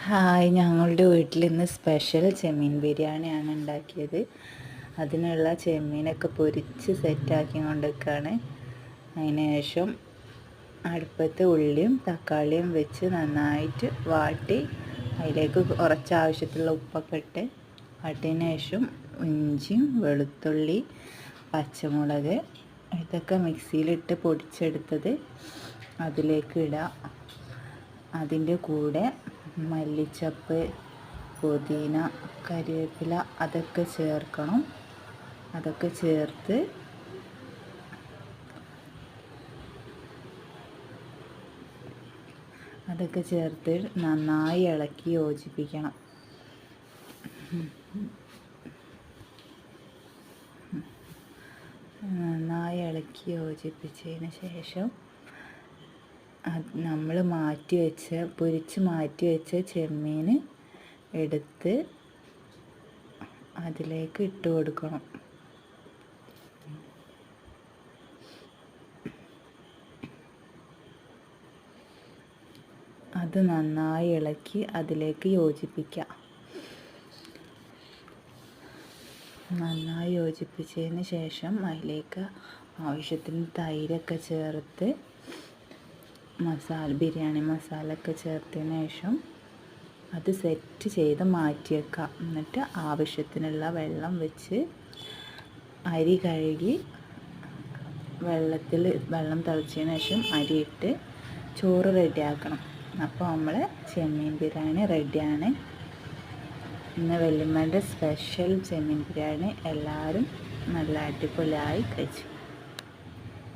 Hi, ഞങ്ങളുടെ വീട്ടിൽ ഇന്ന് സ്പെഷ്യൽ ചെമ്മീൻ ബിരിയാണിയാണ് ഉണ്ടാക്കിയത്. അതിനുള്ള ചെമ്മീനൊക്കെ പൊരിച്ച് സെറ്റാക്കി കൊണ്ടിരിക്കുകയാണ്. അതിന് ശേഷം അടുപ്പത്ത് ഉള്ളിയും തക്കാളിയും വെച്ച് നന്നായിട്ട് വാട്ടി അതിലേക്ക് കുറച്ച് ആവശ്യത്തിലുള്ള ഉപ്പൊക്കെ ഇട്ട് വാട്ടിയതിന് ശേഷം ഇഞ്ചിയും വെളുത്തുള്ളി പച്ചമുളക് ഇതൊക്കെ മിക്സിയിലിട്ട് പൊടിച്ചെടുത്തത് അതിലേക്ക് ഇടാം. അതിൻ്റെ കൂടെ മല്ലിച്ചപ്പ്, പുതിന, കരിവേപ്പില അതൊക്കെ ചേർക്കണം. അതൊക്കെ ചേർത്ത് നന്നായി ഇളക്കി യോജിപ്പിക്കണം. നന്നായി ഇളക്കി യോജിപ്പിച്ചതിന് ശേഷം നമ്മൾ പൊരിച്ച് മാറ്റി വെച്ച ചെമ്മീൻ എടുത്ത് അതിലേക്ക് ഇട്ട് കൊടുക്കണം. അത് നന്നായി ഇളക്കി അതിലേക്ക് യോജിപ്പിക്കാം. നന്നായി യോജിപ്പിച്ചതിന് ശേഷം അതിലേക്ക് ആവശ്യത്തിന് തൈരൊക്കെ ചേർത്ത് ബിരിയാണി മസാല ഒക്കെ ചേർത്തതിന് ശേഷം അത് സെറ്റ് ചെയ്ത് മാറ്റി വെക്കാം. എന്നിട്ട് ആവശ്യത്തിനുള്ള വെള്ളം വെച്ച് അരി കഴുകി വെള്ളം തിളച്ചതിന് ശേഷം അരിയിട്ട് ചോറ് റെഡിയാക്കണം. അപ്പോൾ നമ്മളെ ചെമ്മീൻ ബിരിയാണി റെഡിയാണ്. ഇന്ന് വല്യമ്മേൻ്റെ സ്പെഷ്യൽ ചെമ്മീൻ ബിരിയാണി എല്ലാവരും നല്ല അടിപൊളിയായി കഴിച്ചു.